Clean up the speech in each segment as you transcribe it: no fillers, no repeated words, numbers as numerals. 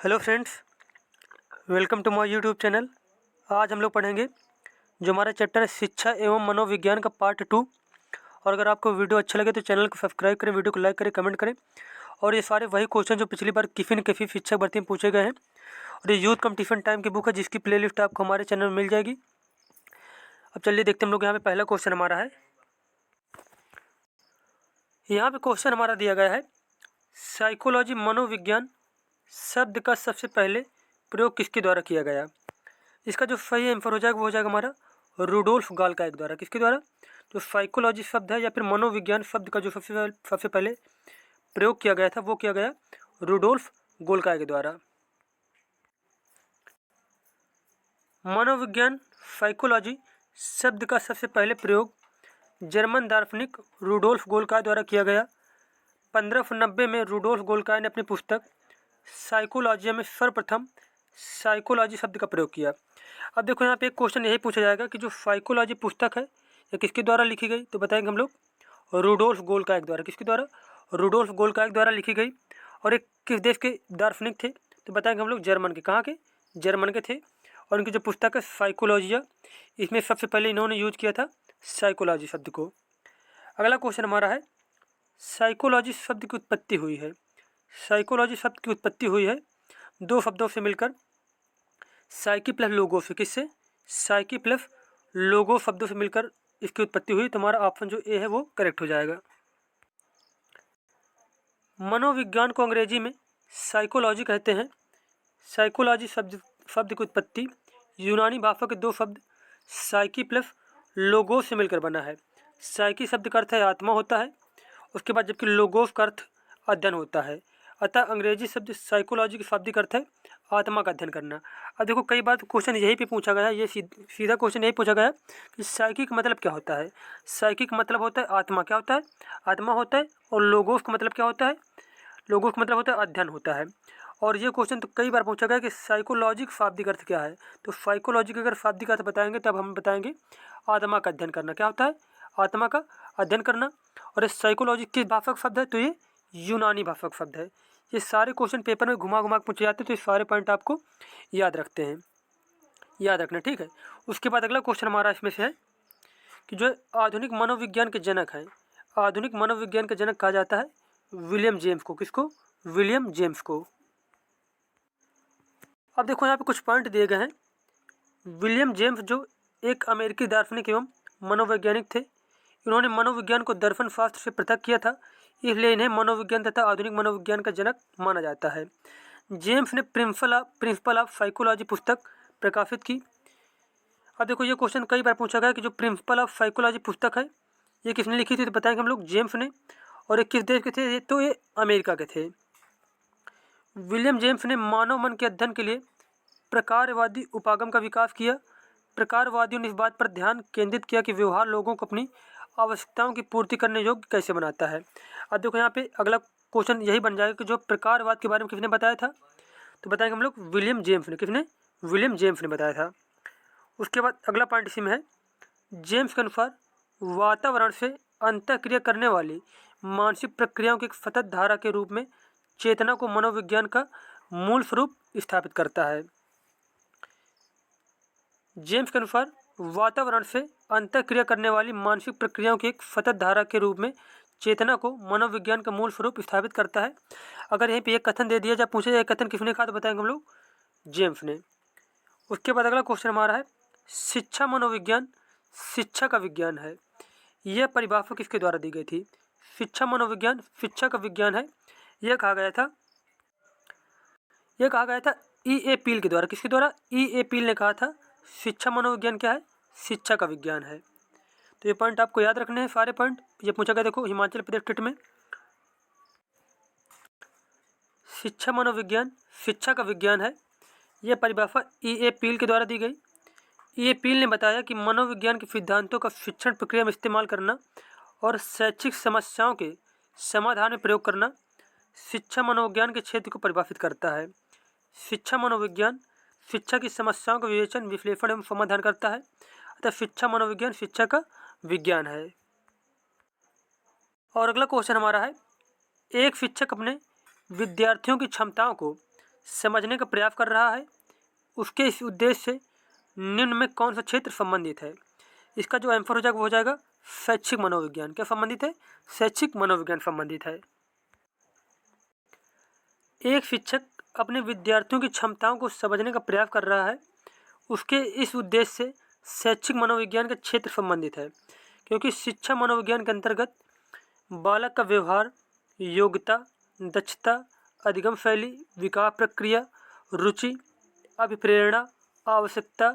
Hello friends, welcome to my YouTube channel. आज हम लोग पढ़ेंगे जो हमारा चैप्टर है शिक्षा एवं मनोविज्ञान का पार्ट 2। और अगर आपको वीडियो अच्छा लगे तो चैनल को सब्सक्राइब करें, वीडियो को लाइक करें, कमेंट करें। और ये सारे वही क्वेश्चन जो पिछली बार किफी न किफी शिक्षक भर्ती में पूछे गए हैं। और ये यूथ कंपटीशन टाइम की बुक है जिसकी प्लेलिस्ट आपको हमारे चैनल में मिल जाएगी। अब चलिए देखते हैं हम लोग। यहाँ पे पहला क्वेश्चन हमारा है, यहाँ पे क्वेश्चन हमारा दिया गया है, साइकोलॉजी मनोविज्ञान शब्द का सबसे पहले प्रयोग किसके द्वारा किया गया। इसका जो सही आंसर हो जाएगा वो हो जाएगा हमारा रुडोल्फ गालकाइक द्वारा। किसके द्वारा? जो साइकोलॉजी शब्द है या फिर मनोविज्ञान शब्द का जो सबसे पहले प्रयोग किया गया था वो किया गया रुडोल्फ गोल्काइक द्वारा। मनोविज्ञान साइकोलॉजी शब्द का सबसे पहले प्रयोग जर्मन दार्शनिक रुडोल्फ गोल्काय द्वारा किया गया। 1590 में रुडोल्फ गोल्काय ने अपनी पुस्तक साइकोलॉजी में सर्वप्रथम साइकोलॉजी शब्द का प्रयोग किया। अब देखो यहाँ पे एक क्वेश्चन यही पूछा जाएगा कि जो साइकोलॉजी पुस्तक है ये किसके द्वारा लिखी गई, तो बताएंगे हम लोग रुडोल्फ गोल्काय द्वारा। किसके द्वारा? रुडोल्फ गोल्काय द्वारा लिखी गई। और एक किस देश के दार्शनिक थे, तो बताएंगे हम लोग जर्मन के। कहाँ के? जर्मन के थे। और उनकी जो पुस्तक है साइकोलॉजिया, इसमें सबसे पहले इन्होंने यूज किया था साइकोलॉजी शब्द को। अगला क्वेश्चन हमारा है, साइकोलॉजी शब्द की उत्पत्ति हुई है। साइकोलॉजी शब्द की उत्पत्ति हुई है दो शब्दों से मिलकर, साइकी प्लस लोगो से। किससे? साइकी प्लस लोगो शब्दों से मिलकर इसकी उत्पत्ति हुई। तुम्हारा ऑप्शन जो ए है वो करेक्ट हो जाएगा। मनोविज्ञान को अंग्रेजी में साइकोलॉजी कहते हैं। साइकोलॉजी शब्द की उत्पत्ति यूनानी भाषा के दो शब्द साइकी प्लस लोगोस से मिलकर बना है। साइकी शब्द का अर्थ है आत्मा होता है, उसके बाद जबकि लोगोस का अर्थ अध्ययन होता है। अतः अंग्रेजी शब्द साइकोलॉजी के शाब्दिक अर्थ है आत्मा का अध्ययन करना। अब देखो कई बार क्वेश्चन यही पे पूछा गया है, ये सीधा क्वेश्चन यही पूछा गया है कि साइकी का मतलब क्या होता है। साइकी का मतलब होता है आत्मा। क्या होता है? आत्मा होता है। और लोगोस का मतलब क्या होता है? लोगोस का मतलब होता है अध्ययन होता है। और ये क्वेश्चन तो कई बार पूछा गया कि साइकोलॉजी का शाब्दिक अर्थ क्या है। तो साइकोलॉजी का अगर शाब्दिक अर्थ बताएंगे तब हम बताएंगे आत्मा का अध्ययन करना। क्या होता है? आत्मा का अध्ययन करना। और इस साइकोलॉजी किस भाषा का शब्द है, तो ये यूनानी भाषा का शब्द है। ये सारे क्वेश्चन पेपर में घुमा घुमा पूछे जाते हैं, तो ये सारे पॉइंट आपको याद रखते हैं, याद रखना, ठीक है। उसके बाद अगला क्वेश्चन हमारा इसमें से है कि जो आधुनिक मनोविज्ञान के जनक हैं, आधुनिक मनोविज्ञान के जनक कहा जाता है विलियम जेम्स को। किसको? विलियम जेम्स को। अब देखो यहाँ पे कुछ पॉइंट दिए गए हैं। विलियम जेम्स जो एक अमेरिकी दार्शनिक एवं मनोवैज्ञानिक थे, इन्होंने मनोविज्ञान को दर्शन शास्त्र से पृथक किया था, इसलिए इन्हें मनोविज्ञान तथा आधुनिक मनोविज्ञान का जनक माना जाता है। जेम्स ने प्रिंसिपल ऑफ साइकोलॉजी पुस्तक प्रकाशित की। अब देखो ये क्वेश्चन कई बार पूछा गया कि जो प्रिंसिपल ऑफ साइकोलॉजी पुस्तक है ये किसने लिखी थी, तो बताएंगे हम लोग जेम्स ने। और ये किस देश के थे? ये तो ये अमेरिका के थे। विलियम जेम्स ने मानव मन के अध्ययन के लिए प्रकारवादी उपागम का विकास किया। प्रकारवादियों ने इस बात पर ध्यान केंद्रित किया कि व्यवहार लोगों को अपनी आवश्यकताओं की पूर्ति करने योग्य कैसे बनाता है। अब देखो यहाँ पे अगला क्वेश्चन यही बन जाएगा कि जो प्रकारवाद के बारे में किसने बताया था, तो बताएंगे हम लोग विलियम जेम्स ने। किसने? विलियम जेम्स ने बताया था। उसके बाद अगला पॉइंट इसी में है, जेम्स के अनुसार वातावरण से अंतःक्रिया करने वाली मानसिक प्रक्रियाओं की एक सतत धारा के रूप में चेतना को मनोविज्ञान का मूल स्वरूप स्थापित करता है। जेम्स के अनुसार वातावरण से अंतःक्रिया करने वाली मानसिक प्रक्रियाओं की एक सतत धारा के रूप में चेतना को मनोविज्ञान का मूल स्वरूप स्थापित करता है। अगर यहीं पे एक कथन दे दिया जाए, पूछे जाए कथन किसने कहा, तो बताएंगे हम लोग जेम्स ने। उसके बाद अगला क्वेश्चन हमारा है, शिक्षा मनोविज्ञान शिक्षा का विज्ञान है। यह परिभाषा किसके द्वारा दी गई थी? शिक्षा मनोविज्ञान शिक्षा का विज्ञान है, यह कहा गया था ई ए पील के द्वारा। किसके द्वारा? ई ए पील ने कहा था शिक्षा मनोविज्ञान क्या है? शिक्षा का विज्ञान है। तो ये पॉइंट आपको याद रखने हैं, सारे पॉइंट। ये पूछा गया, देखो हिमाचल प्रदेश टेट में शिक्षा मनोविज्ञान शिक्षा का विज्ञान है, यह परिभाषा ई ए पील के द्वारा दी गई। ई ए पील ने बताया कि मनोविज्ञान के सिद्धांतों का शिक्षण प्रक्रिया में इस्तेमाल करना और शैक्षिक समस्याओं के समाधान में प्रयोग करना शिक्षा मनोविज्ञान के क्षेत्र को परिभाषित करता है। शिक्षा मनोविज्ञान शिक्षा की समस्याओं का विवेचन, विश्लेषण एवं समाधान करता है, अतः शिक्षा मनोविज्ञान शिक्षा का विज्ञान है। और अगला क्वेश्चन हमारा है, एक शिक्षक अपने विद्यार्थियों की क्षमताओं को समझने का प्रयास कर रहा है, उसके इस उद्देश्य से निम्न में कौन सा क्षेत्र संबंधित है? इसका जो आंसर हो जाएगा वो हो जाएगा शैक्षिक मनोविज्ञान। क्या संबंधित है? शैक्षिक मनोविज्ञान संबंधित है। एक शिक्षक अपने विद्यार्थियों की क्षमताओं को समझने का प्रयास कर रहा है, उसके इस उद्देश्य से शैक्षिक मनोविज्ञान का क्षेत्र संबंधित है, क्योंकि शिक्षा मनोविज्ञान के अंतर्गत बालक का व्यवहार, योग्यता, दक्षता, अधिगम शैली, विकास प्रक्रिया, रुचि, अभिप्रेरणा, आवश्यकता,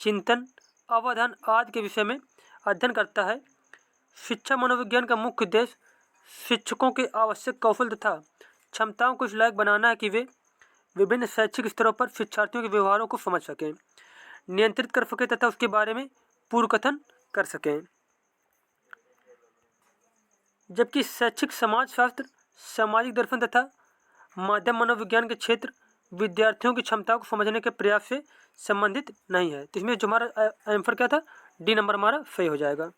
चिंतन, अवधान आदि के विषय में अध्ययन करता है। शिक्षा मनोविज्ञान का मुख्य उद्देश्य शिक्षकों के आवश्यक कौशल तथा क्षमताओं को इस लायक बनाना है कि वे विभिन्न शैक्षिक स्तरों पर शिक्षार्थियों के व्यवहारों को समझ सकें, नियंत्रित कर सकें तथा उसके बारे में पूर्वकथन कर सकें। जबकि शैक्षिक समाजशास्त्र, सामाजिक दर्शन तथा माध्यम मनोविज्ञान के क्षेत्र विद्यार्थियों की क्षमताओं को समझने के प्रयास से संबंधित नहीं है। तो इसमें जो हमारा आंसर क्या था, डी नंबर हमारा सही हो जाएगा।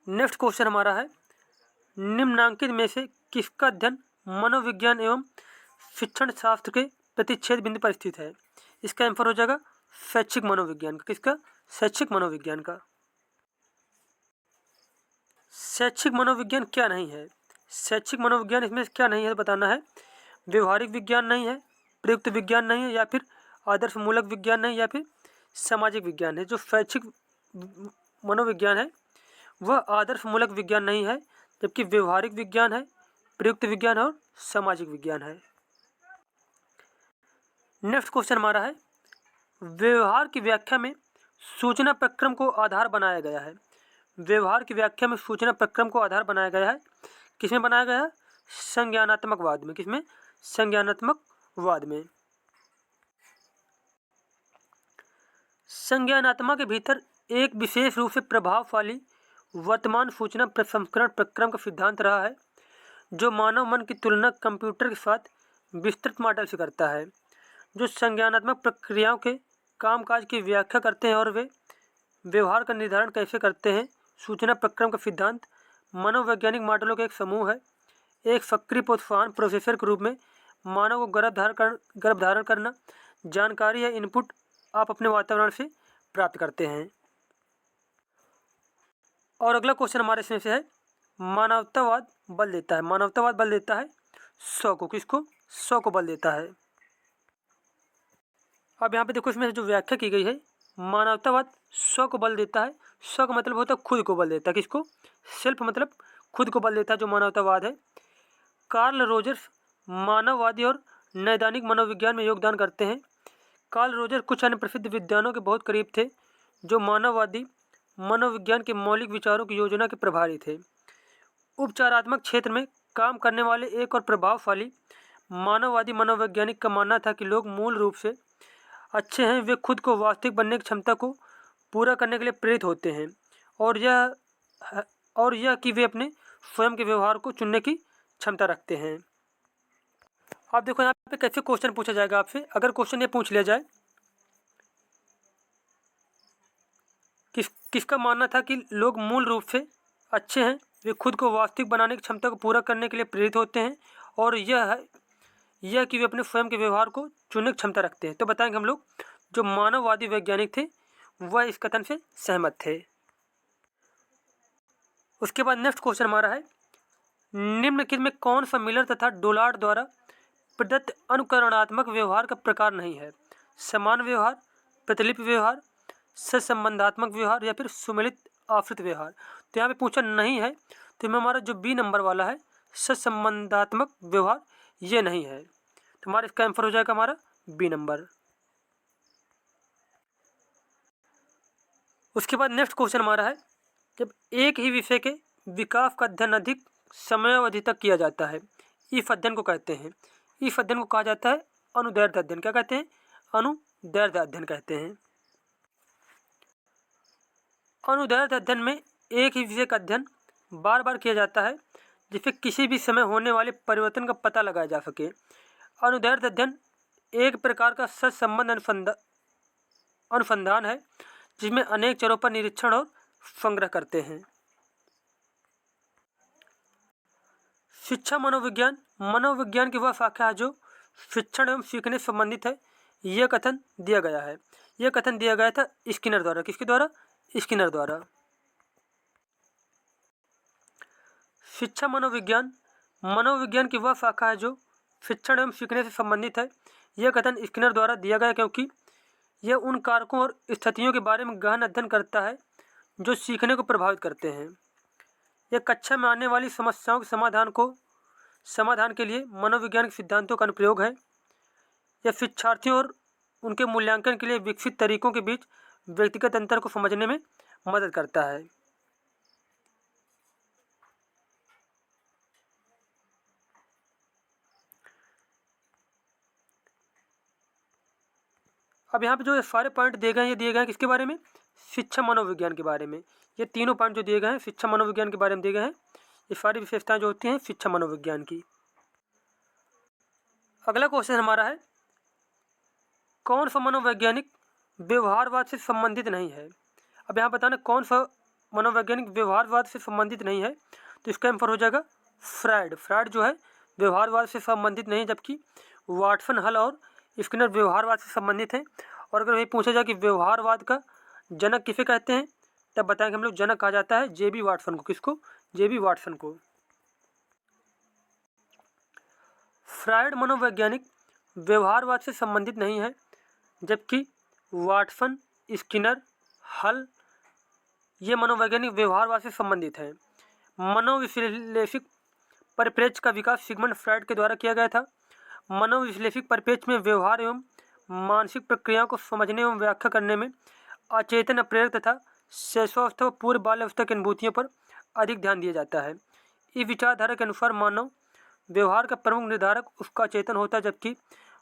नेक्स्ट क्वेश्चन हमारा है, निम्नांकित में से किसका अध्ययन मनोविज्ञान एवं शिक्षण शास्त्र के प्रतिच्छेद बिंदु पर स्थित है? इसका आंसर हो जाएगा शैक्षिक मनोविज्ञान का। किसका? शैक्षिक मनोविज्ञान का। शैक्षिक मनोविज्ञान क्या नहीं है? शैक्षिक मनोविज्ञान इसमें क्या नहीं है बताना है। व्यवहारिक विज्ञान नहीं है, प्रयुक्त विज्ञान नहीं है, या फिर आदर्शमूलक विज्ञान नहीं, या फिर सामाजिक विज्ञान है। जो शैक्षिक मनोविज्ञान है वह आदर्शमूलक विज्ञान नहीं है, जबकि व्यवहारिक विज्ञान है, प्रयुक्त विज्ञान और सामाजिक विज्ञान है। नेक्स्ट क्वेश्चन हमारा है, व्यवहार की व्याख्या में सूचना प्रक्रम को आधार बनाया गया है। व्यवहार की व्याख्या में सूचना प्रक्रम को आधार बनाया गया है। किसमें बनाया गया है? संज्ञानात्मकवाद में। किसमें? संज्ञानात्मकवाद में। संज्ञानात्मक के भीतर एक विशेष रूप से प्रभावशाली वर्तमान सूचना प्रसंस्करण प्रक्रम का सिद्धांत रहा है, जो मानव मन की तुलना कंप्यूटर के साथ विस्तृत मॉडल से करता है, जो संज्ञानात्मक प्रक्रियाओं के कामकाज की व्याख्या करते हैं और वे व्यवहार का निर्धारण कैसे करते हैं। सूचना प्रक्रम का सिद्धांत मनोवैज्ञानिक मॉडलों का एक समूह है। एक सक्रिय प्रोत्साहन प्रोसेसर के रूप में मानव को गर्भधारण करना, जानकारी या इनपुट आप अपने वातावरण से प्राप्त करते हैं। और अगला क्वेश्चन हमारे इसमें से है, मानवतावाद बल देता है। मानवतावाद बल देता है 100 को। किसको? 100 को बल देता है। अब यहाँ पे देखो, इसमें जो व्याख्या की गई है, मानवतावाद 100 को बल देता है। 100 का मतलब होता है खुद को बल देता है। किसको? सेल्फ, मतलब खुद को बल देता है जो मानवतावाद है। कार्ल रोजर्स मानववादी और नैदानिक मनोविज्ञान में योगदान करते हैं। कार्ल रोजर कुछ अन्य प्रसिद्ध विद्वानों के बहुत करीब थे, जो मानववादी मनोविज्ञान के मौलिक विचारों की योजना के प्रभारी थे। उपचारात्मक क्षेत्र में काम करने वाले एक और प्रभावशाली मानववादी मनोवैज्ञानिक का मानना था कि लोग मूल रूप से अच्छे हैं, वे खुद को वास्तविक बनने की क्षमता को पूरा करने के लिए प्रेरित होते हैं, और यह कि वे अपने स्वयं के व्यवहार को चुनने की क्षमता रखते हैं। आप देखो यहाँ पे कैसे क्वेश्चन पूछा जाएगा आपसे। अगर क्वेश्चन ये पूछ लिया जाए, किसका मानना था कि लोग मूल रूप से अच्छे हैं, वे खुद को वास्तविक बनाने की क्षमता को पूरा करने के लिए प्रेरित होते हैं, और यह कि वे अपने स्वयं के व्यवहार को चुनने की क्षमता रखते हैं। तो बताएंगे हम लोग जो मानववादी वैज्ञानिक थे वह इस कथन से सहमत थे। उसके बाद नेक्स्ट क्वेश्चन हमारा है, निम्नलिखित में कौन सा मिलर तथा डोलार्ड द्वारा प्रदत्त अनुकरणात्मक व्यवहार का प्रकार नहीं है? समान व्यवहार, प्रतिलिपि व्यवहार, सहसंबंधात्मक व्यवहार, या फिर सुमेलित आश्रित व्यवहार। तो यहाँ पे पूछा नहीं है, तो इसमें हमारा जो बी नंबर वाला है सहसंबंधात्मक व्यवहार, ये नहीं है। तो हमारा इसका आंसर हो जाएगा हमारा बी नंबर। उसके बाद नेक्स्ट क्वेश्चन हमारा है, जब एक ही विषय के विकास का अध्ययन अधिक समयावधि तक किया जाता है, इस अध्ययन को कहते हैं। इस अध्ययन को कहा जाता है अनुदैर्ध्य अध्ययन। क्या कहते हैं? अनुदैर्ध्य अध्ययन कहते हैं। अनुदैर्ध्य अध्ययन में एक ही विषय का अध्ययन बार बार किया जाता है, जिससे किसी भी समय होने वाले परिवर्तन का पता लगाया जा सके। अनुदैर्ध्य अध्ययन एक प्रकार का सहसंबंध अनुसंधान है, जिसमें अनेक चरों पर निरीक्षण और संग्रह करते हैं। शिक्षा मनोविज्ञान मनोविज्ञान की वह शाखा है जो शिक्षण एवं सीखने से संबंधित है। यह कथन दिया गया है। यह कथन दिया गया था स्किनर द्वारा। किसके द्वारा? स्किनर द्वारा। शिक्षा मनोविज्ञान मनोविज्ञान की वह शाखा है जो शिक्षण एवं सीखने से संबंधित है। यह कथन स्किनर द्वारा दिया गया क्योंकि यह उन कारकों और स्थितियों के बारे में गहन अध्ययन करता है जो सीखने को प्रभावित करते हैं। यह कक्षा में आने वाली समस्याओं के समाधान के लिए मनोविज्ञान के सिद्धांतों का अनुप्रयोग है। यह शिक्षार्थियों और उनके मूल्यांकन के लिए विकसित तरीकों के बीच व्यक्तिगत अंतर को समझने में मदद करता है। अब यहाँ पे जो सारे पॉइंट दिए गए हैं, ये दिए गए हैं किसके बारे में? शिक्षा मनोविज्ञान के बारे में। ये तीनों पॉइंट जो दिए गए हैं शिक्षा मनोविज्ञान के बारे में दिए गए हैं। ये सारी विशेषताएं जो होती हैं शिक्षा मनोविज्ञान की। अगला क्वेश्चन हमारा है, कौन सा मनोवैज्ञानिक व्यवहारवाद से संबंधित नहीं है? अब यहाँ बताना कौन सा मनोवैज्ञानिक व्यवहारवाद से संबंधित नहीं है, तो इसका आंसर हो जाएगा फ्रायड। फ्रायड जो है व्यवहारवाद से संबंधित नहीं, जबकि वाटसन, हल और स्किनर व्यवहारवाद से संबंधित हैं। और अगर ये पूछा जाए कि व्यवहारवाद का जनक किसे कहते हैं, तब बताएंगे हम लोग जनक कहा जाता है जे.बी. वाटसन को। किसको? जे.बी. वाटसन को। फ्रायड मनोवैज्ञानिक व्यवहारवाद से संबंधित नहीं है, जबकि वाटसन, स्किनर, हल ये मनोवैज्ञानिक व्यवहारवाद से संबंधित हैं। मनोविश्लेषिक परिप्रेक्ष्य का विकास सिगमंड फ्रायड के द्वारा किया गया था। मनोविश्लेषिक परिप्रेक्ष्य में व्यवहार एवं मानसिक प्रक्रियाओं को समझने एवं व्याख्या करने में अचेतन, अप्रेरक तथा शैशवावस्था व पूर्व बाल्यावस्था की अनुभूतियों पर अधिक ध्यान दिया जाता है। इस विचारधारा के अनुसार मानव व्यवहार का प्रमुख निर्धारक उसका चेतन होता है, जबकि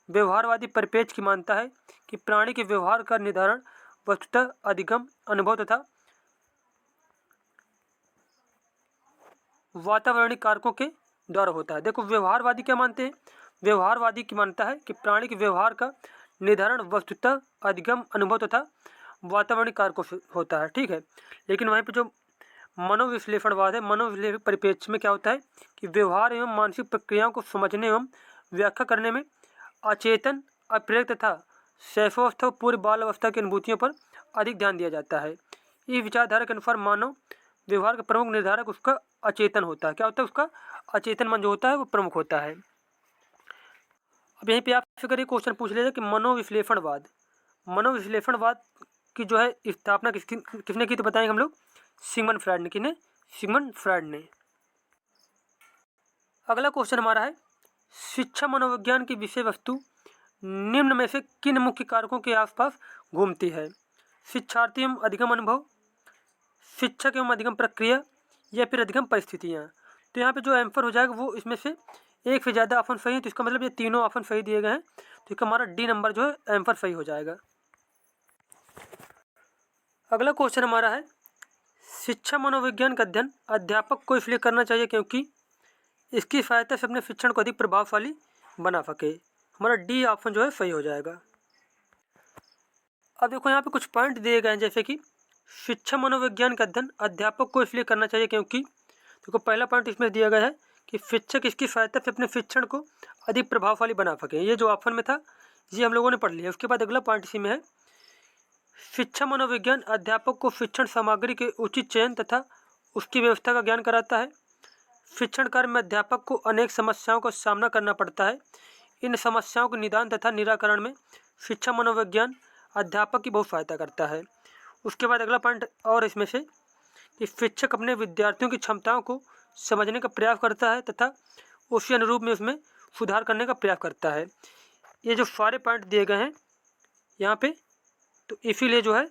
व्यवहारवादी परिप्रेक्ष्य की मानता है कि प्राणी के व्यवहार का निर्धारण वस्तुतः अधिगम, अनुभव तथा वातावरणिक कारकों के द्वारा होता है। देखो व्यवहारवादी क्या मानते हैं? व्यवहारवादी की मानता है कि प्राणी के व्यवहार का निर्धारण वस्तुतः अधिगम, अनुभव तथा वातावरणिक कारकों से होता है। ठीक है, लेकिन वहीं पर जो मनोविश्लेषणवाद है, मनोविश्लेषण परिप्रेक्ष्य में क्या होता है कि व्यवहार एवं मानसिक प्रक्रियाओं को समझने एवं व्याख्या करने में अचेतन, अप्रेरक तथा शैशवावस्था व पूर्व बाल अवस्था की अनुभूतियों पर अधिक ध्यान दिया जाता है। इस विचारधारा के अनुसार मानव व्यवहार का प्रमुख निर्धारक उसका अचेतन होता है। क्या होता है? उसका अचेतन मन जो होता है वो प्रमुख होता है। अब यहीं पे आपसे अगर ये क्वेश्चन पूछ लिया जाए कि मनोविश्लेषणवाद की जो है स्थापना किसने की, तो बताएंगे हम लोग सिगमंड फ्रायड ने। किसने? सिगमंड फ्रायड ने। अगला क्वेश्चन हमारा है, शिक्षा मनोविज्ञान की विषय वस्तु निम्न में से किन मुख्य कारकों के आसपास घूमती है? शिक्षार्थी एवं अधिगम अनुभव, शिक्षक एवं अधिगम प्रक्रिया, या फिर अधिगम परिस्थितियाँ। तो यहाँ पे जो आंसर हो जाएगा वो इसमें से एक से ज़्यादा ऑप्शन सही है, तो इसका मतलब ये तीनों ऑप्शन सही दिए गए हैं, तो इसका हमारा डी नंबर जो है आंसर सही हो जाएगा। अगला क्वेश्चन हमारा है, शिक्षा मनोविज्ञान का अध्ययन अध्यापक को इसलिए करना चाहिए क्योंकि इसकी सहायता से अपने शिक्षण को अधिक प्रभावशाली बना सके। हमारा डी ऑप्शन जो है सही हो जाएगा। अब देखो यहाँ पे कुछ पॉइंट दिए गए हैं, जैसे कि शिक्षा मनोविज्ञान का अध्ययन अध्यापक को इसलिए करना चाहिए क्योंकि देखो पहला पॉइंट इसमें दिया गया है कि शिक्षक इसकी सहायता से अपने शिक्षण को अधिक प्रभावशाली बना सके। ये जो ऑप्शन में था ये हम लोगों ने पढ़ लिया। उसके बाद अगला पॉइंट इसी में है, शिक्षा मनोविज्ञान अध्यापक को शिक्षण सामग्री के उचित चयन तथा उसकी व्यवस्था का ज्ञान कराता है। शिक्षण कार्य में अध्यापक को अनेक समस्याओं का सामना करना पड़ता है। इन समस्याओं के निदान तथा निराकरण में शिक्षा मनोविज्ञान अध्यापक की बहुत सहायता करता है। उसके बाद अगला पॉइंट और इसमें से कि शिक्षक अपने विद्यार्थियों की क्षमताओं को समझने का प्रयास करता है तथा उसी अनुरूप में उसमें सुधार करने का प्रयास करता है। ये जो सारे पॉइंट दिए गए हैं यहाँ पे, तो इसीलिए जो है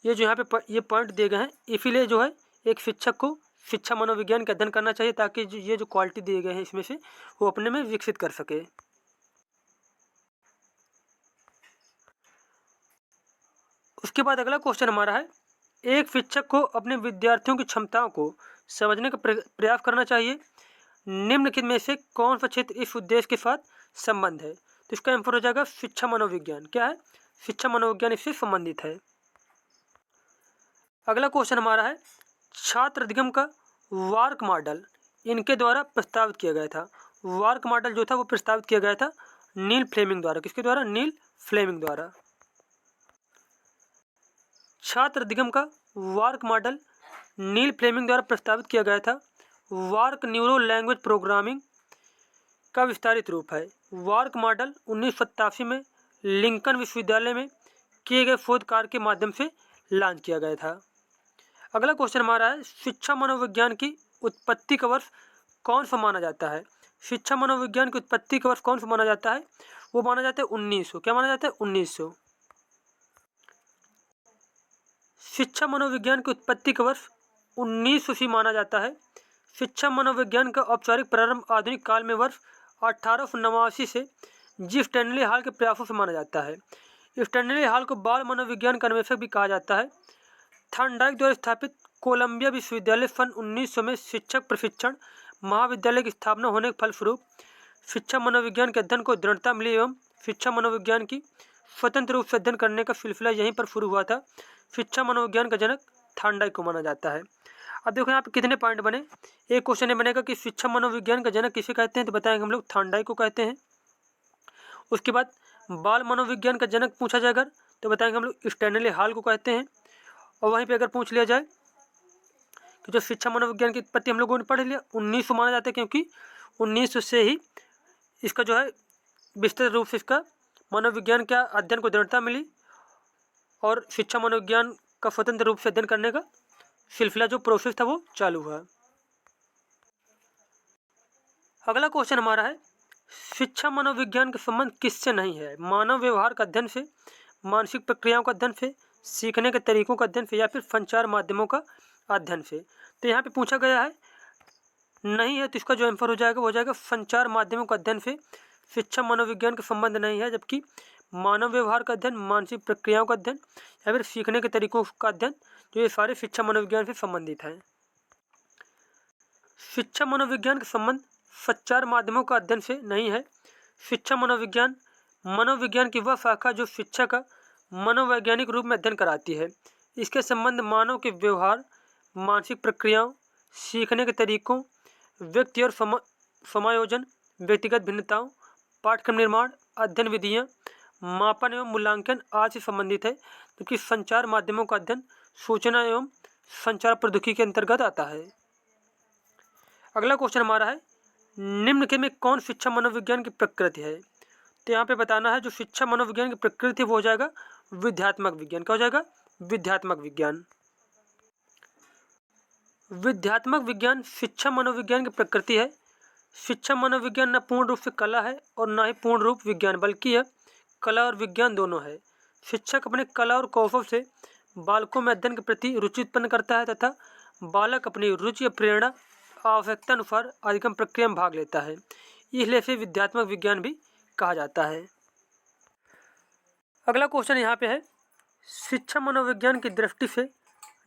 ये जो यहाँ पे ये पॉइंट दिए गए हैं, इसीलिए जो है एक शिक्षक को शिक्षा मनोविज्ञान का अध्ययन करना चाहिए ताकि ये जो क्वालिटी दिए गए हैं इसमें से वो अपने में विकसित कर सके। उसके बाद अगला क्वेश्चन हमारा है, एक शिक्षक को अपने विद्यार्थियों की क्षमताओं को समझने का प्रयास करना चाहिए। निम्नलिखित में से कौन सा क्षेत्र इस उद्देश्य के साथ संबंध है? तो इसका आंसर हो जाएगा शिक्षा मनोविज्ञान। क्या है? शिक्षा मनोविज्ञान इससे संबंधित है। अगला क्वेश्चन हमारा है, छात्र अधिगम का वार्क मॉडल इनके द्वारा प्रस्तावित किया गया था। वार्क मॉडल जो था वो प्रस्तावित किया गया था नील फ्लेमिंग द्वारा। किसके द्वारा? नील फ्लेमिंग द्वारा। छात्र अधिगम का वार्क मॉडल नील फ्लेमिंग द्वारा प्रस्तावित किया गया था। वार्क न्यूरो लैंग्वेज प्रोग्रामिंग का विस्तारित रूप है। वार्क मॉडल 1987 में लिंकन विश्वविद्यालय में किए गए शोध कार्य के माध्यम से लॉन्च किया गया था। अगला क्वेश्चन हमारा है, शिक्षा मनोविज्ञान की उत्पत्ति का वर्ष कौन सा माना जाता है? शिक्षा मनोविज्ञान की उत्पत्ति का वर्ष कौन सा माना जाता है? वो माना जाता है 1900। क्या माना जाता है? 1900। शिक्षा मनोविज्ञान की उत्पत्ति का वर्ष 1900 से माना जाता है। शिक्षा मनोविज्ञान का औपचारिक प्रारंभ आधुनिक काल में वर्ष 1889 से जी स्टैनली हॉल के प्रयासों से माना जाता है। स्टैनली हॉल को बाल मनोविज्ञान का अन्वेषक भी कहा जाता है। थॉर्नडाइक द्वारा स्थापित कोलंबिया विश्वविद्यालय सन 1900 में शिक्षक प्रशिक्षण महाविद्यालय की स्थापना होने के फलस्वरूप शिक्षा मनोविज्ञान के अध्ययन को दृढ़ता मिली एवं शिक्षा मनोविज्ञान की स्वतंत्र रूप से अध्ययन करने का सिलसिला यहीं पर शुरू हुआ था। शिक्षा मनोविज्ञान का जनक थॉर्नडाइक को माना जाता है। अब देखो यहाँ पे कितने पॉइंट बने। एक क्वेश्चन ये बनेगा कि शिक्षा मनोविज्ञान का जनक किसे कहते हैं, तो बताएंगे हम लोग थॉर्नडाइक को कहते हैं। उसके बाद बाल मनोविज्ञान का जनक पूछा जाएगा तो बताएंगे हम लोग स्टैनली हॉल को कहते हैं। और वहीं पे अगर पूछ लिया जाए कि जो शिक्षा मनोविज्ञान की उत्पत्ति हम लोगों ने पढ़ लिया 1900 माना जाता है, क्योंकि 1900 से ही इसका जो है विस्तृत रूप से इसका मनोविज्ञान का अध्ययन को दृढ़ता मिली और शिक्षा मनोविज्ञान का स्वतंत्र रूप से अध्ययन करने का सिलसिला जो प्रोसेस था वो चालू हुआ। अगला क्वेश्चन हमारा है, शिक्षा मनोविज्ञान का संबंध किससे नहीं है? मानव व्यवहार का अध्ययन से, मानसिक प्रक्रियाओं का अध्ययन से, सीखने के तरीकों का अध्ययन से, या फिर संचार माध्यमों का अध्ययन से? तो यहाँ पे पूछा गया है नहीं है, तो इसका जो आंसर हो जाएगा वो हो जाएगा संचार माध्यमों का अध्ययन से शिक्षा मनोविज्ञान का संबंध नहीं है, जबकि मानव व्यवहार का अध्ययन, मानसिक प्रक्रियाओं का अध्ययन या फिर सीखने के तरीकों का अध्ययन, जो ये सारे शिक्षा मनोविज्ञान से संबंधित हैं। शिक्षा मनोविज्ञान का संबंध संचार माध्यमों का अध्ययन से नहीं है। शिक्षा मनोविज्ञान मनोविज्ञान की वह शाखा जो शिक्षा का मनोवैज्ञानिक रूप में अध्ययन कराती है। इसके संबंध मानव के व्यवहार, मानसिक प्रक्रियाओं, सीखने के तरीकों, व्यक्ति और समायोजन, व्यक्तिगत भिन्नताओं, पाठ्यक्रम निर्माण, अध्ययन विधियाँ, मापन एवं मूल्यांकन आदि से संबंधित है, क्योंकि संचार माध्यमों का अध्ययन सूचना एवं संचार प्रौद्योगिकी के अंतर्गत आता है। अगला क्वेश्चन हमारा है, निम्न के में कौन शिक्षा मनोविज्ञान की प्रकृति है? तो यहाँ पे बताना है जो शिक्षा मनोविज्ञान की प्रकृति वो हो जाएगा विध्यात्मक विज्ञान। क्या हो जाएगा? विध्यात्मक विज्ञान। विध्यात्मक विज्ञान शिक्षा मनोविज्ञान की प्रकृति है। शिक्षा मनोविज्ञान न पूर्ण रूप से कला है और न ही पूर्ण रूप विज्ञान, बल्कि यह कला और विज्ञान दोनों है। शिक्षक अपने कला और कौशल से बालकों में अध्ययन के प्रति रुचि उत्पन्न करता है तथा बालक अपनी रुचि और प्रेरणा आवश्यकता अनुसार अधिगम प्रक्रिया में भाग लेता है, इसलिए इसे विध्यात्मक विज्ञान भी कहा जाता है। अगला क्वेश्चन यहाँ पे है, शिक्षा मनोविज्ञान की दृष्टि से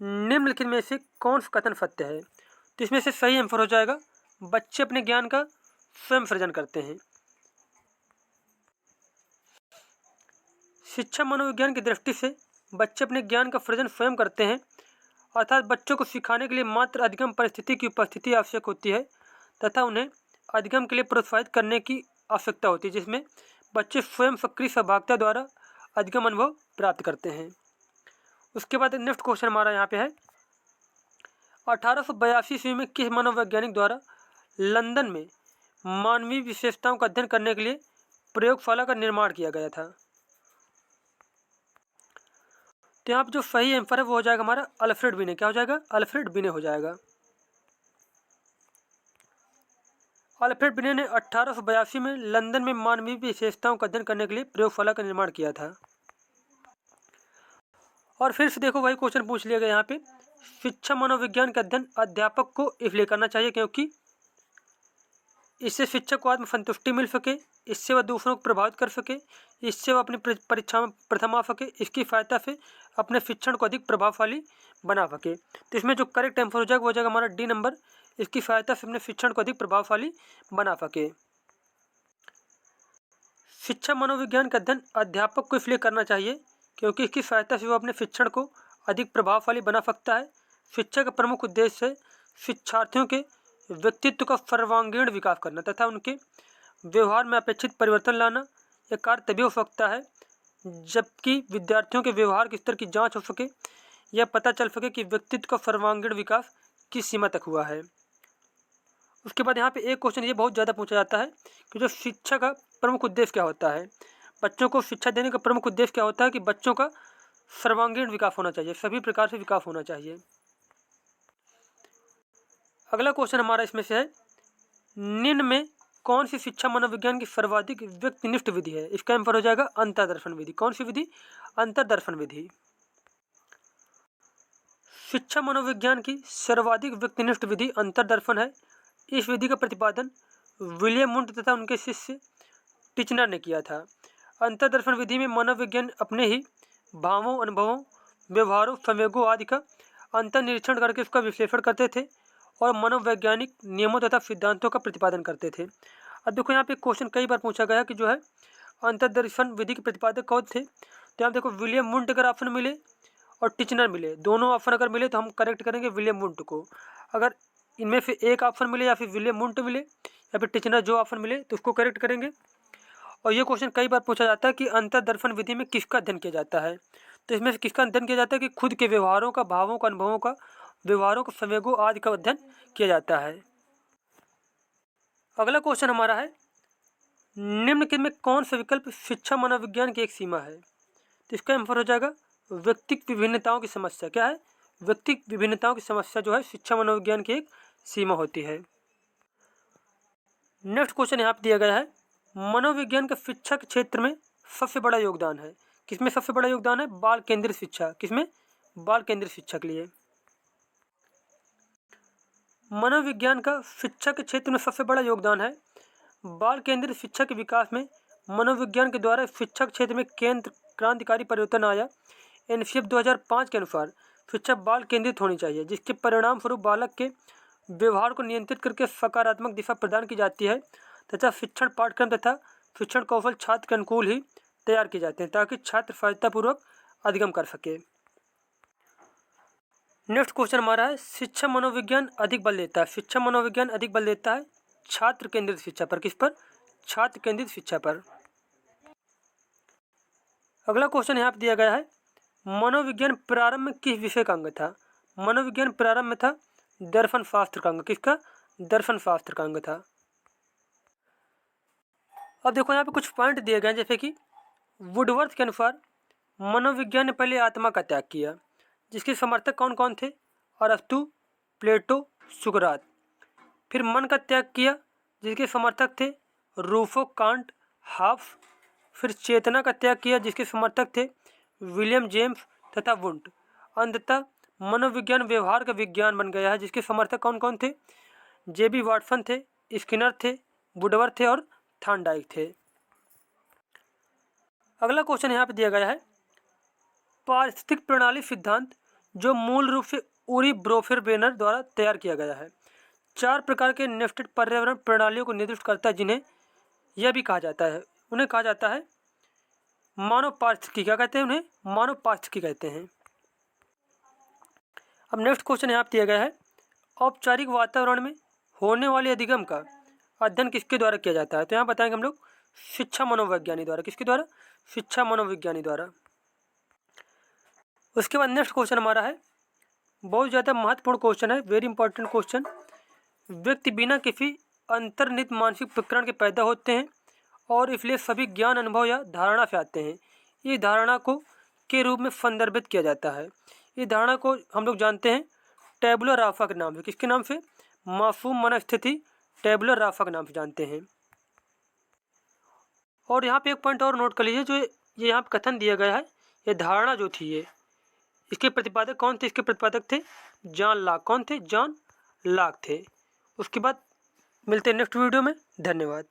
निम्नलिखित में से कौन सा कथन सत्य है? तो इसमें से सही आंसर हो जाएगा बच्चे अपने ज्ञान का स्वयं सृजन करते हैं। शिक्षा मनोविज्ञान की दृष्टि से बच्चे अपने ज्ञान का सृजन स्वयं करते हैं, अर्थात बच्चों को सिखाने के लिए मात्र अधिगम परिस्थिति की उपस्थिति आवश्यक होती है तथा उन्हें अधिगम के लिए प्रोत्साहित करने की आवश्यकता होती है, जिसमें बच्चे स्वयं सक्रिय सहभागिता द्वारा अधिगम अनुभव प्राप्त करते हैं। उसके बाद नेक्स्ट क्वेश्चन हमारा यहाँ पे है, 1882 ईस्वी में किस मनोवैज्ञानिक द्वारा लंदन में मानवीय विशेषताओं का अध्ययन करने के लिए प्रयोगशाला का निर्माण किया गया था? तो यहाँ पर जो सही आंसर है वो हो जाएगा हमारा अल्फ्रेड बिने। क्या हो जाएगा? अल्फ्रेड बिने हो जाएगा। अल्फ्रेड बिने ने 1882 में लंदन में मानवीय विशेषताओं का अध्ययन करने के लिए प्रयोगशाला का निर्माण किया था। और फिर से देखो वही क्वेश्चन पूछ लिया गया यहाँ पे, शिक्षा मनोविज्ञान का अध्ययन अध्यापक को इसलिए करना चाहिए क्योंकि इससे शिक्षक को आत्मसंतुष्टि मिल सके, इससे वह दूसरों को प्रभावित कर सके, इससे वह अपनी परीक्षा में प्रथम आ सके, इसकी सहायता से अपने शिक्षण को अधिक प्रभावशाली बना सके। तो इसमें जो करेक्ट आंसर हो जाएगा वो हो जाएगा हमारा डी नंबर, इसकी सहायता से अपने शिक्षण को अधिक प्रभावशाली बना सके। शिक्षा मनोविज्ञान का अध्ययन अध्यापक को इसलिए करना चाहिए क्योंकि इसकी सहायता से वह अपने शिक्षण को अधिक प्रभावशाली बना सकता है। शिक्षा का प्रमुख उद्देश्य है शिक्षार्थियों के व्यक्तित्व का सर्वांगीण विकास करना तथा उनके व्यवहार में अपेक्षित परिवर्तन लाना। यह कार्य तभी हो सकता है जबकि विद्यार्थियों के व्यवहार के स्तर की जांच हो सके, यह पता चल सके कि व्यक्तित्व का सर्वांगीण विकास किस सीमा तक हुआ है। उसके बाद यहाँ पे एक क्वेश्चन ये बहुत ज़्यादा पूछा जाता है कि जो शिक्षा का प्रमुख उद्देश्य क्या होता है। बच्चों को शिक्षा देने का प्रमुख उद्देश्य क्या होता है कि बच्चों का सर्वांगीण विकास होना चाहिए, सभी प्रकार से विकास होना चाहिए। अगला क्वेश्चन हमारा इसमें से है, निम्न में कौन सी शिक्षा मनोविज्ञान की सर्वाधिक व्यक्तिनिष्ठ विधि है। इसका आंसर हो जाएगा अंतर्दर्शन विधि। कौन सी विधि? अंतर्दर्शन विधि। शिक्षा मनोविज्ञान की सर्वाधिक व्यक्तिनिष्ठ विधि अंतर्दर्शन है। इस विधि का प्रतिपादन विलियम वुंट तथा उनके शिष्य टिचनर ने किया था। अंतर्दर्शन विधि में मनोविज्ञान अपने ही भावों, अनुभवों, व्यवहारों, संवेगों आदि का अंतर्निरीक्षण करके उसका विश्लेषण करते थे और मनोवैज्ञानिक नियमों तथा सिद्धांतों का प्रतिपादन करते थे। अब देखो यहाँ पे क्वेश्चन कई बार पूछा गया कि जो है अंतर्दर्शन विधि के प्रतिपादक कौन थे। तो यहाँ देखो विलियम वुंट अगर ऑप्शन मिले और टिचनर मिले, दोनों ऑप्शन अगर मिले तो हम करेक्ट करेंगे विलियम वुंट को। अगर इनमें से एक ऑप्शन मिले या फिर विलियम वुंट मिले या फिर टिचनर, जो ऑप्शन मिले तो उसको करेक्ट करेंगे। और ये क्वेश्चन कई बार पूछा जाता है कि अंतर्दर्शन विधि में किसका अध्ययन किया जाता है। तो इसमें से किसका अध्ययन किया जाता है कि खुद के व्यवहारों का, भावों का, अनुभवों का, व्यवहारों का, संवेगों आदि का अध्ययन किया जाता है। अगला क्वेश्चन हमारा है, निम्न में कौन सा विकल्प शिक्षा मनोविज्ञान की एक सीमा है। तो इसका आंसर हो जाएगा व्यक्तिगत विभिन्नताओं की समस्या। क्या है? व्यक्तिगत विभिन्नताओं की समस्या जो है शिक्षा मनोविज्ञान की एक सीमा होती है। नेक्स्ट क्वेश्चन यहाँ पे दिया गया है, मनोविज्ञान का शिक्षा के क्षेत्र में सबसे बड़ा योगदान है। किसमें सबसे बड़ा योगदान है? बाल केंद्रित शिक्षा। किसमें? बाल केंद्रित शिक्षा के लिए। मनोविज्ञान का शिक्षा के क्षेत्र में सबसे बड़ा योगदान है बाल केंद्रित शिक्षा के विकास में। मनोविज्ञान के द्वारा शिक्षा के क्षेत्र में केंद्र क्रांतिकारी परिवर्तन आया। एनसीएफ 2005 के अनुसार शिक्षा बाल केंद्रित होनी चाहिए, जिसके परिणाम स्वरूप बालक के व्यवहार को नियंत्रित करके सकारात्मक दिशा प्रदान की जाती है तथा शिक्षण पाठ्यक्रम तथा शिक्षण कौशल छात्र के अनुकूल ही तैयार किए जाते हैं ताकि छात्र सफलतापूर्वक अधिगम कर सके। नेक्स्ट क्वेश्चन हमारा है, शिक्षा मनोविज्ञान अधिक बल देता है। शिक्षा मनोविज्ञान अधिक बल देता है छात्र केंद्रित शिक्षा पर। किस पर? छात्र केंद्रित शिक्षा पर। अगला क्वेश्चन यहाँ पे दिया गया है, मनोविज्ञान प्रारंभ में किस विषय का अंग था। मनोविज्ञान प्रारंभ में था दर्शन शास्त्र का अंग। किसका? दर्शन शास्त्र का अंग था। अब देखो यहाँ पे कुछ पॉइंट दिए गए हैं, जैसे कि वुडवर्थ के अनुसार मनोविज्ञान ने पहले आत्मा का त्याग किया, जिसके समर्थक कौन कौन थे? अरस्तु, प्लेटो, सुकरात। फिर मन का त्याग किया, जिसके समर्थक थे रूफो, कांट, हाफ। फिर चेतना का त्याग किया, जिसके समर्थक थे विलियम जेम्स तथा वुंट। अंततः मनोविज्ञान व्यवहार का विज्ञान बन गया है, जिसके समर्थक कौन कौन थे? जेबी वाटसन थे, स्किनर थे, वुडवर्थ थे और थॉर्नडाइक थे। अगला क्वेश्चन यहाँ पे दिया गया है, पारिस्थितिक प्रणाली सिद्धांत जो मूल रूप से उरी ब्रोफेर-बेनर द्वारा तैयार किया गया है, 4 प्रकार के नेस्टेड पर्यावरण प्रणालियों को निर्दिष्ट करता है, जिन्हें यह भी कहा जाता है, उन्हें कहा जाता है मानव पारिस्थितिकी। क्या कहते हैं? उन्हें मानव पारिस्थितिकी कहते हैं। अब नेक्स्ट क्वेश्चन यहाँ पे दिया गया है, औपचारिक वातावरण में होने वाले अधिगम का अध्ययन किसके द्वारा किया जाता है। तो यहाँ बताएंगे हम लोग शिक्षा मनोविज्ञानी द्वारा। किसके द्वारा? शिक्षा मनोविज्ञानी द्वारा। उसके बाद नेक्स्ट क्वेश्चन हमारा है, बहुत ज़्यादा महत्वपूर्ण क्वेश्चन है, वेरी इंपॉर्टेंट क्वेश्चन। व्यक्ति बिना किसी अंतर्निहित मानसिक प्रकरण के पैदा होते हैं और इसलिए सभी ज्ञान, अनुभव या धारणा से आते हैं। इस धारणा को के रूप में संदर्भित किया जाता है। इस धारणा को हम लोग जानते हैं टैबुला रासा के नाम से। किसके नाम से? मासूम मनस्थिति टैबुला रासा के नाम से जानते हैं। और यहाँ पे एक पॉइंट और नोट कर लीजिए, जो ये यहाँ पे कथन दिया गया है, ये धारणा जो थी, ये इसके प्रतिपादक कौन थे? इसके प्रतिपादक थे जॉन लॉक। कौन थे? जॉन लॉक थे। उसके बाद मिलते हैं नेक्स्ट वीडियो में। धन्यवाद।